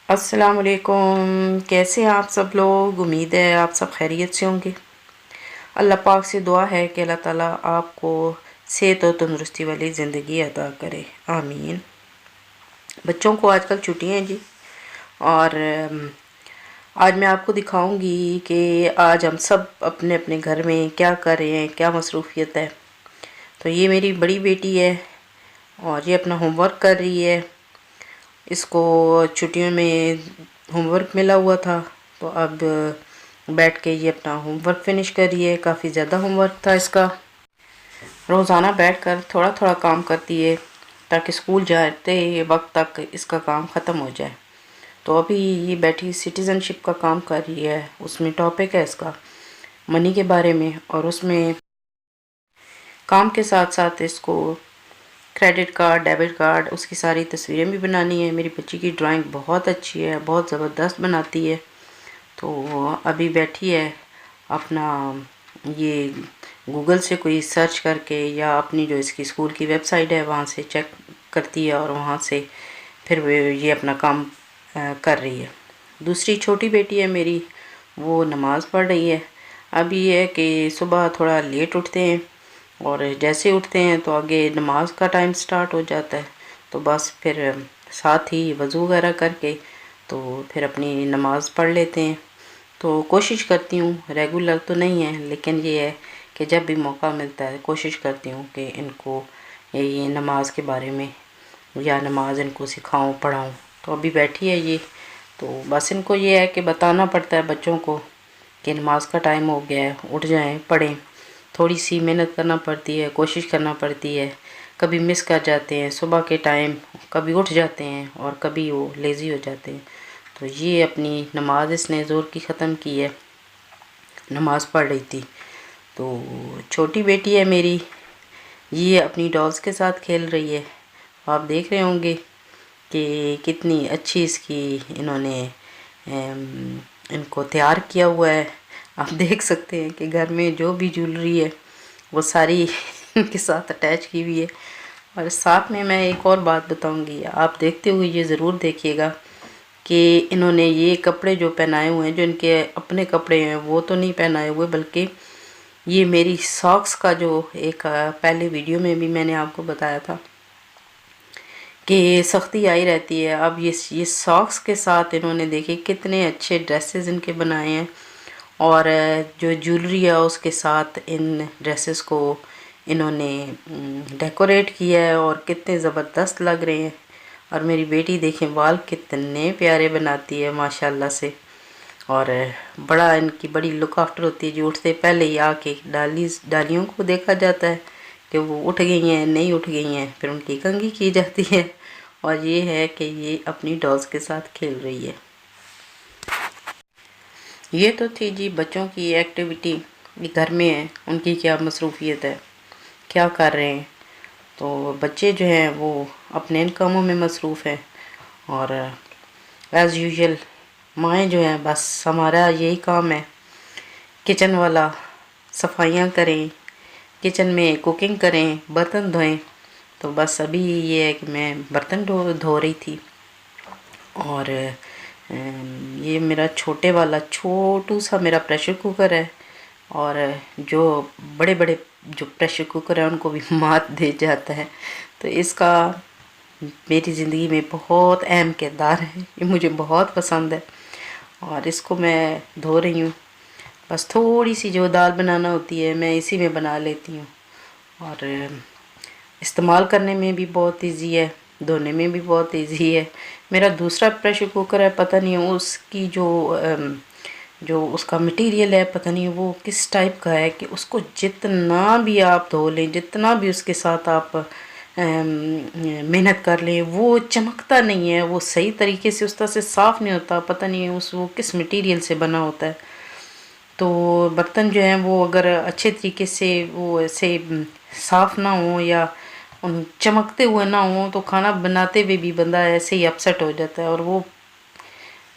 अस्सलाम वालेकुम। कैसे हैं आप सब लोग? उम्मीद है आप सब खैरियत से होंगे। अल्लाह पाक से दुआ है कि अल्लाह ताला आपको सेहत और तंदुरुस्ती वाली ज़िंदगी अता करे, आमीन। बच्चों को आजकल छुट्टियां हैं जी। और आज मैं आपको दिखाऊंगी कि आज हम सब अपने अपने घर में क्या कर रहे हैं, क्या मसरूफियत है। तो ये मेरी बड़ी बेटी है और ये अपना होमवर्क कर रही है। इसको छुट्टियों में होमवर्क मिला हुआ था, तो अब बैठ के ये अपना होमवर्क फिनिश कर रही है। काफ़ी ज़्यादा होमवर्क था इसका। रोज़ाना बैठकर थोड़ा थोड़ा काम करती है ताकि स्कूल जाते वक्त तक इसका काम ख़त्म हो जाए। तो अभी ये बैठी सिटीज़नशिप का काम कर रही है। उसमें टॉपिक है इसका मनी के बारे में, और उसमें काम के साथ साथ इसको क्रेडिट कार्ड, डेबिट कार्ड, उसकी सारी तस्वीरें भी बनानी है। मेरी बच्ची की ड्राइंग बहुत अच्छी है, बहुत ज़बरदस्त बनाती है। तो अभी बैठी है अपना ये गूगल से कोई सर्च करके या अपनी जो इसकी स्कूल की वेबसाइट है वहाँ से चेक करती है और वहाँ से फिर ये अपना काम कर रही है। दूसरी छोटी बेटी है मेरी, वो नमाज़ पढ़ रही है। अब ये है कि सुबह थोड़ा लेट उठते हैं और जैसे उठते हैं तो आगे नमाज का टाइम स्टार्ट हो जाता है। तो बस फिर साथ ही वज़ू वगैरह करके तो फिर अपनी नमाज़ पढ़ लेते हैं। तो कोशिश करती हूँ, रेगुलर तो नहीं है, लेकिन ये है कि जब भी मौका मिलता है कोशिश करती हूँ कि इनको ये नमाज के बारे में या नमाज इनको सिखाऊं, पढ़ाऊं। तो अभी बैठी है ये, तो बस इनको ये है कि बताना पड़ता है बच्चों को कि नमाज का टाइम हो गया है, उठ जाएं, पढ़ें। थोड़ी सी मेहनत करना पड़ती है, कोशिश करना पड़ती है। कभी मिस कर जाते हैं सुबह के टाइम, कभी उठ जाते हैं और कभी वो लेज़ी हो जाते हैं। तो ये अपनी नमाज इसने ज़ोर की ख़त्म की है, नमाज़ पढ़ रही थी। तो छोटी बेटी है मेरी, ये अपनी डॉल्स के साथ खेल रही है। आप देख रहे होंगे कि कितनी अच्छी इसकी इन्होंने इनको तैयार किया हुआ है। आप देख सकते हैं कि घर में जो भी ज्वेलरी है वो सारी इनके साथ अटैच की हुई है। और साथ में मैं एक और बात बताऊंगी, आप देखते हुए ये ज़रूर देखिएगा कि इन्होंने ये कपड़े जो पहनाए हुए हैं, जो इनके अपने कपड़े हैं, वो तो नहीं पहनाए हुए, बल्कि ये मेरी सॉक्स का जो एक पहले वीडियो में भी मैंने आपको बताया था कि सख्ती आई रहती है। अब ये सॉक्स के साथ इन्होंने देखिए कितने अच्छे ड्रेसेस इनके बनाए हैं, और जो ज्वेलरी है उसके साथ इन ड्रेसेस को इन्होंने डेकोरेट किया है और कितने ज़बरदस्त लग रहे हैं। और मेरी बेटी देखें बाल कितने प्यारे बनाती है माशाल्लाह से। और बड़ा इनकी बड़ी लुक आफ्टर होती है। जो उठते पहले ही आके डालियों को देखा जाता है कि वो उठ गई हैं नहीं उठ गई हैं, फिर उनकी कंघी की जाती है। और ये है कि ये अपनी डॉल्स के साथ खेल रही है। ये तो थी जी बच्चों की एक्टिविटी। ये घर में है, उनकी क्या मसरूफियत है, क्या कर रहे हैं। तो बच्चे जो हैं वो अपने इन कामों में मसरूफ़ हैं। और एज़ यूजुअल माएँ जो हैं, बस हमारा यही काम है किचन वाला, सफाइयाँ करें, किचन में कुकिंग करें, बर्तन धोएं। तो बस अभी ये है कि मैं बर्तन धो रही थी। और ये मेरा छोटे वाला छोटू सा मेरा प्रेशर कुकर है। और जो बड़े बड़े जो प्रेशर कुकर है उनको भी मात दे जाता है। तो इसका मेरी ज़िंदगी में बहुत अहम किरदार है, ये मुझे बहुत पसंद है। और इसको मैं धो रही हूँ। बस थोड़ी सी जो दाल बनाना होती है मैं इसी में बना लेती हूँ। और इस्तेमाल करने में भी बहुत इजी है, धोने में भी बहुत इजी है। मेरा दूसरा प्रेशर कुकर है, पता नहीं उसकी जो उसका मटेरियल है, पता नहीं वो किस टाइप का है कि उसको जितना भी आप धो लें, जितना भी उसके साथ आप मेहनत कर लें, वो चमकता नहीं है, वो सही तरीके से उस तरह से साफ़ नहीं होता। पता नहीं वो किस मटेरियल से बना होता है। तो बर्तन जो हैं वो अगर अच्छे तरीके से वो ऐसे साफ़ ना हो या चमकते हुए ना हो तो खाना बनाते हुए भी बंदा ऐसे ही अपसेट हो जाता है। और वो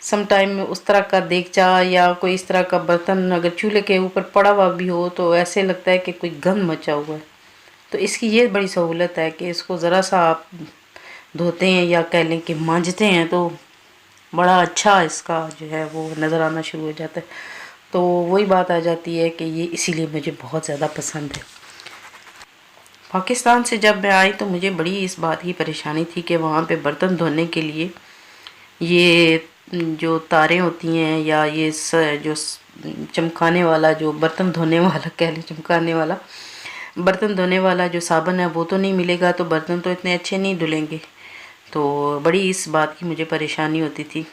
सम टाइम उस तरह का देगचा या कोई इस तरह का बर्तन अगर चूल्हे के ऊपर पड़ा हुआ भी हो तो ऐसे लगता है कि कोई गंद मचा हुआ है। तो इसकी ये बड़ी सहूलत है कि इसको ज़रा सा आप धोते हैं या कह लें कि मांजते हैं तो बड़ा अच्छा इसका जो है वो नज़र आना शुरू हो जाता है। तो वही बात आ जाती है कि ये इसीलिए मुझे बहुत ज़्यादा पसंद है। पाकिस्तान से जब मैं आई तो मुझे बड़ी इस बात की परेशानी थी कि वहाँ पे बर्तन धोने के लिए ये जो तारें होती हैं या ये जो चमकाने वाला जो बर्तन धोने वाला कह लें, चमकाने वाला बर्तन धोने वाला जो साबुन है वो तो नहीं मिलेगा, तो बर्तन तो इतने अच्छे नहीं धुलेंगे। तो बड़ी इस बात की मुझे परेशानी होती थी।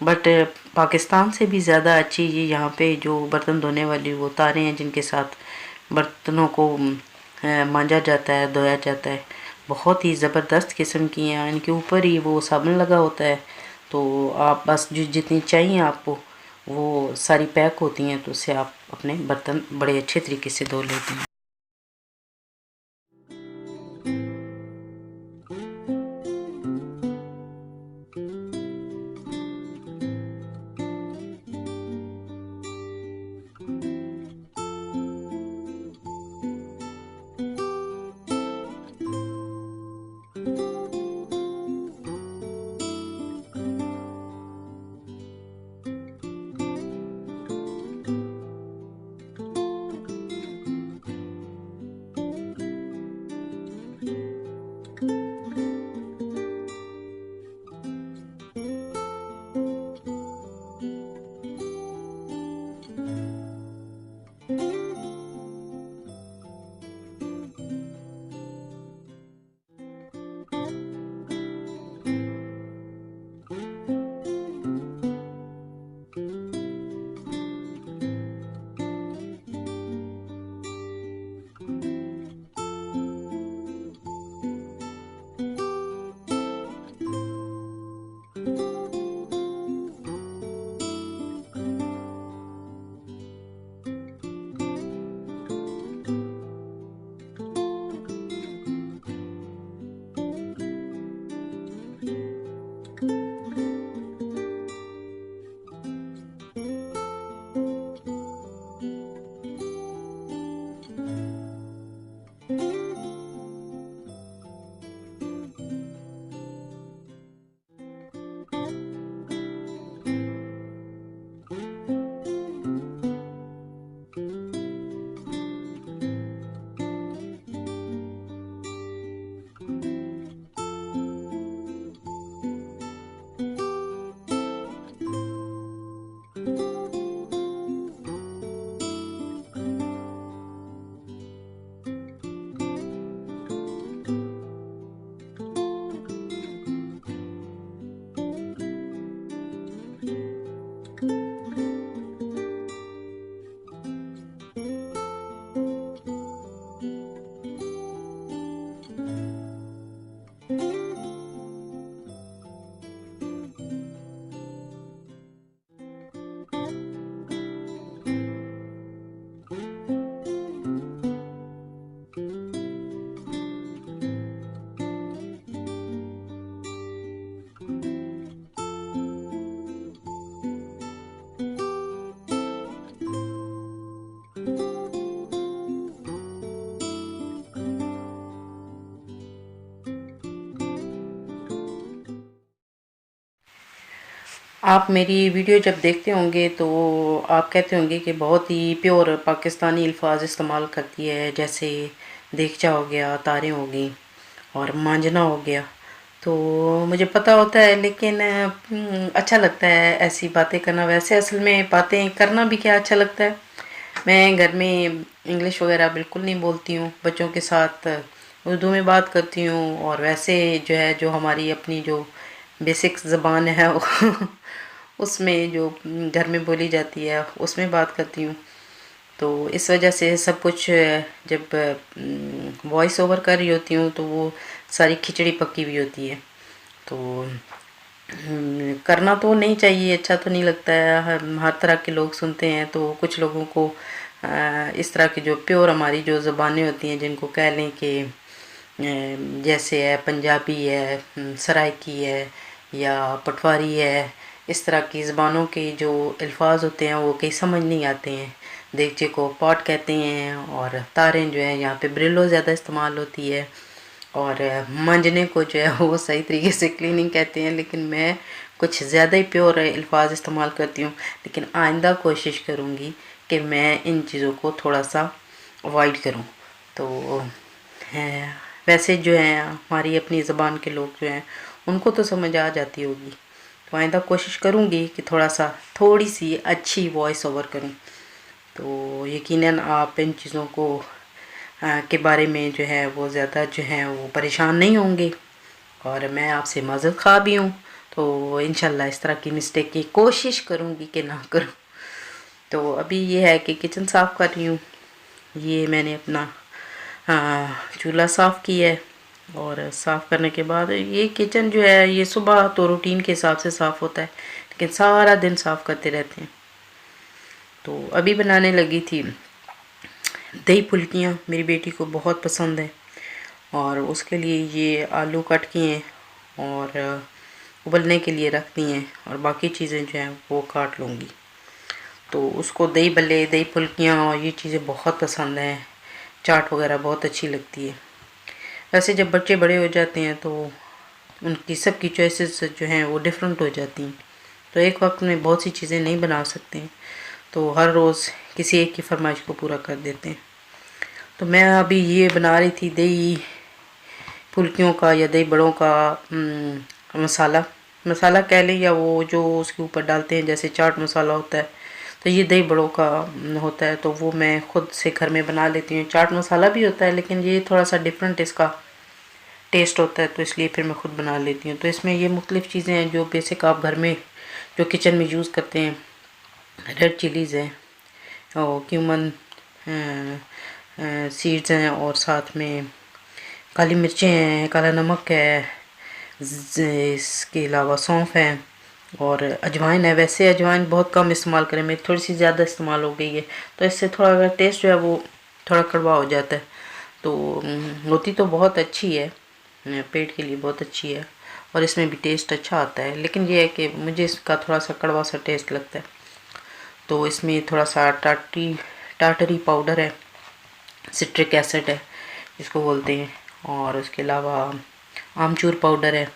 बट पाकिस्तान से भी ज़्यादा अच्छी ये यहाँ पे जो बर्तन धोने वाली वो तारें हैं जिनके साथ बर्तनों को मांजा जाता है, धोया जाता है, बहुत ही ज़बरदस्त किस्म की हैं। इनके ऊपर ही वो साबुन लगा होता है, तो आप बस जो जितनी चाहिए आपको वो सारी पैक होती हैं, तो उससे आप अपने बर्तन बड़े अच्छे तरीके से धो लेते हैं। आप मेरी वीडियो जब देखते होंगे तो आप कहते होंगे कि बहुत ही प्योर पाकिस्तानी अल्फाज इस्तेमाल करती है, जैसे देगचा हो गया, तारें हो गई और मांजना हो गया। तो मुझे पता होता है, लेकिन अच्छा लगता है ऐसी बातें करना। वैसे असल में बातें करना भी क्या अच्छा लगता है। मैं घर में इंग्लिश वगैरह बिल्कुल नहीं बोलती हूँ, बच्चों के साथ उर्दू में बात करती हूँ, और वैसे जो है जो हमारी अपनी जो बेसिक ज़बान है उसमें जो घर में बोली जाती है उसमें बात करती हूँ। तो इस वजह से सब कुछ जब वॉइस ओवर कर रही होती हूँ तो वो सारी खिचड़ी पकी हुई होती है। तो करना तो नहीं चाहिए, अच्छा तो नहीं लगता है। हर तरह के लोग सुनते हैं, तो कुछ लोगों को इस तरह की जो प्योर हमारी जो ज़बानें होती हैं, जिनको कह लें कि जैसे है पंजाबी है, सराइकी है या पटवारी है, इस तरह की ज़बानों के जो अल्फाज होते हैं वो कहीं समझ नहीं आते हैं। देगचे को पॉट कहते हैं, और तारें जो है यहाँ पे ब्रिलो ज़्यादा इस्तेमाल होती है, और मंजने को जो है वो सही तरीके से क्लीनिंग कहते हैं। लेकिन मैं कुछ ज़्यादा ही प्योर अल्फाज इस्तेमाल करती हूँ, लेकिन आइंदा कोशिश करूँगी कि मैं इन चीज़ों को थोड़ा सा अवॉइड करूँ। तो वैसे जो हैं हमारी अपनी ज़बान के लोग जो हैं उनको तो समझ आ जाती होगी, तो आइंदा कोशिश करूँगी कि थोड़ी सी अच्छी वॉइस ओवर करूँ। तो यकीनन आप इन चीज़ों को के बारे में जो है वो ज़्यादा जो है वो परेशान नहीं होंगे, और मैं आपसे माज़रत ख़्वाह भी हूँ। तो इंशाल्लाह इस तरह की मिस्टेक की कोशिश करूँगी कि ना करूँ। तो अभी ये है कि किचन साफ़ कर रही हूँ। ये मैंने अपना चूल्हा साफ़ किया है, और साफ़ करने के बाद ये किचन जो है ये सुबह तो रूटीन के हिसाब से साफ़ होता है, लेकिन सारा दिन साफ़ करते रहते हैं। तो अभी बनाने लगी थी दही फुल्कियाँ, मेरी बेटी को बहुत पसंद है, और उसके लिए ये आलू कट किए हैं और उबलने के लिए रख दिए हैं, और बाकी चीज़ें जो हैं वो काट लूँगी। तो उसको दही भल्ले, दही फुल्कियाँ और ये चीज़ें बहुत पसंद हैं, चाट वगैरह बहुत अच्छी लगती है। वैसे जब बच्चे बड़े हो जाते हैं तो उनकी सबकी चॉइसेस जो हैं वो डिफरेंट हो जाती हैं, तो एक वक्त में बहुत सी चीज़ें नहीं बना सकते हैं, तो हर रोज़ किसी एक की फरमाइश को पूरा कर देते हैं। तो मैं अभी ये बना रही थी दही फुल्कियों का या दही बड़ों का मसाला कह लें, या वो जो उसके ऊपर डालते हैं जैसे चाट मसाला होता है, तो ये दही बड़ों का होता है, तो वो मैं ख़ुद से घर में बना लेती हूँ। चाट मसाला भी होता है, लेकिन ये थोड़ा सा डिफरेंट इसका टेस्ट होता है, तो इसलिए फिर मैं ख़ुद बना लेती हूँ। तो इसमें ये मुख्तलिफ़ चीज़ें हैं जो बेसिक आप घर में जो किचन में यूज़ करते हैं। रेड चिलीज़ है और क्यूमन सीड्स हैं, और साथ में काली मिर्चें हैं, काला नमक है, इसके अलावा सौंफ है और अजवाइन है। वैसे अजवाइन बहुत कम इस्तेमाल करें, मेरी थोड़ी सी ज़्यादा इस्तेमाल हो गई है, तो इससे थोड़ा टेस्ट जो है वो थोड़ा कड़वा हो जाता है। तो होती तो बहुत अच्छी है, पेट के लिए बहुत अच्छी है, और इसमें भी टेस्ट अच्छा आता है, लेकिन ये है कि मुझे इसका थोड़ा सा कड़वा सा टेस्ट लगता है। तो इसमें थोड़ा सा टाटरी पाउडर है, सिट्रिक एसिड है जिसको बोलते हैं, और उसके अलावा आमचूर पाउडर है।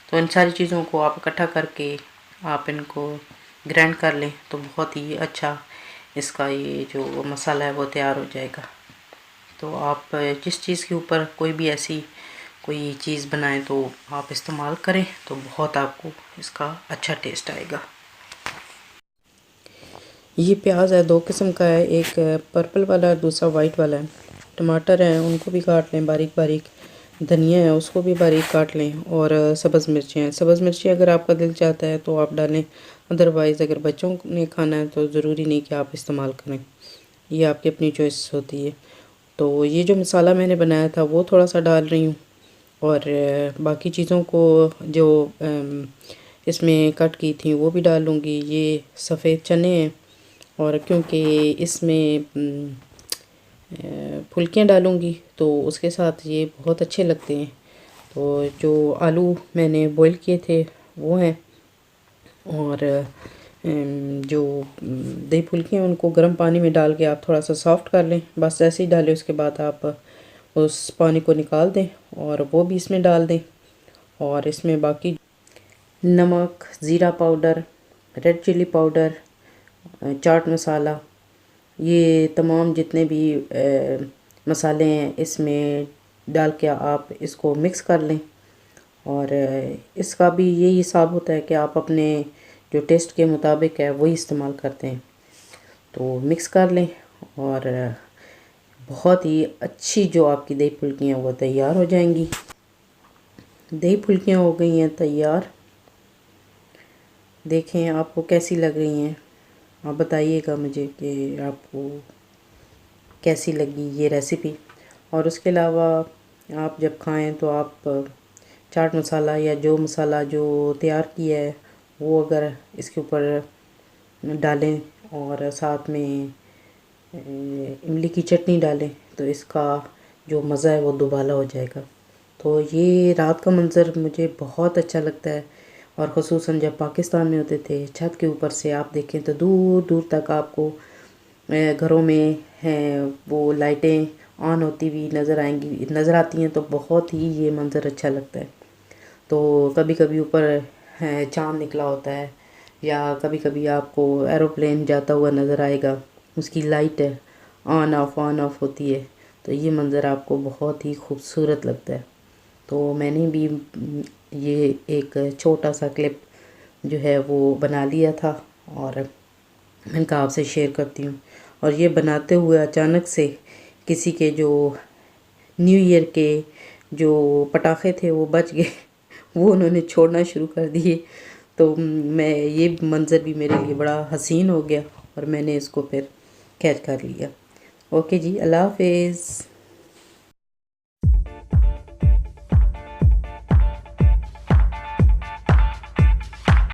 तो इन सारी चीज़ों को आप इकट्ठा करके आप इनको ग्राइंड कर लें तो बहुत ही अच्छा इसका ये जो मसाला है वो तैयार हो जाएगा। तो आप जिस चीज़ के ऊपर कोई भी ऐसी कोई चीज़ बनाएं तो आप इस्तेमाल करें, तो बहुत आपको इसका अच्छा टेस्ट आएगा। ये प्याज है, दो किस्म का है, एक पर्पल वाला है, दूसरा वाइट वाला है। टमाटर हैं, उनको भी काट लें बारीक बारीक। धनिया है, उसको भी बारीक काट लें, और सब्ज़ मिर्चें हैं। सब्ज़ मिर्ची अगर आपका दिल चाहता है तो आप डालें, अदरवाइज़ अगर बच्चों ने खाना है तो ज़रूरी नहीं कि आप इस्तेमाल करें, ये आपकी अपनी चॉइस होती है। तो ये जो मसाला मैंने बनाया था वो थोड़ा सा डाल रही हूँ, और बाकी चीज़ों को जो इसमें कट की थी वो भी डाल लूँगी। ये सफ़ेद चने हैं, और क्योंकि इसमें फुल्कियाँ डालूँगी तो उसके साथ ये बहुत अच्छे लगते हैं। तो जो आलू मैंने बॉईल किए थे वो हैं, और जो दही फुल्कियाँ उनको गर्म पानी में डाल के आप थोड़ा सा सॉफ्ट कर लें, बस ऐसे ही डालें। उसके बाद आप उस पानी को निकाल दें और वो भी इसमें डाल दें, और इसमें बाकी नमक, ज़ीरा powder, red chilli powder, chaat masala, ये तमाम जितने भी मसाले हैं इसमें डाल के आप इसको मिक्स कर लें। और इसका भी यही हिसाब होता है कि आप अपने जो टेस्ट के मुताबिक है वही इस्तेमाल करते हैं। तो मिक्स कर लें, और बहुत ही अच्छी जो आपकी दही फुल्कियाँ वो तैयार हो जाएंगी। दही फुल्कियाँ हो गई हैं तैयार। देखें आपको कैसी लग रही हैं, आप बताइएगा मुझे कि आपको कैसी लगी ये रेसिपी। और उसके अलावा आप जब खाएं तो आप चाट मसाला या जो मसाला जो तैयार किया है वो अगर इसके ऊपर डालें, और साथ में इमली की चटनी डालें, तो इसका जो मज़ा है वो दुबाला हो जाएगा। तो ये रात का मंज़र मुझे बहुत अच्छा लगता है, और ख़ुसूसन जब पाकिस्तान में होते थे, छत के ऊपर से आप देखें तो दूर दूर तक आपको घरों में हैं वो लाइटें ऑन होती हुई नज़र आती हैं, तो बहुत ही ये मंज़र अच्छा लगता है। तो कभी कभी ऊपर चाँद निकला होता है, या कभी कभी आपको एरोप्लेन जाता हुआ नज़र आएगा, उसकी लाइट है ऑन ऑफ होती है, तो ये मंज़र आपको बहुत ही खूबसूरत लगता है। तो मैंने भी ये एक छोटा सा क्लिप जो है वो बना लिया था और मैंने कहा आपसे शेयर करती हूँ। और ये बनाते हुए अचानक से किसी के जो न्यू ईयर के जो पटाखे थे वो बच गए वो उन्होंने छोड़ना शुरू कर दिए। तो मैं ये मंज़र भी मेरे लिए बड़ा हसीन हो गया और मैंने इसको फिर कैच कर लिया। ओके जी, अल्लाह हाफिज़।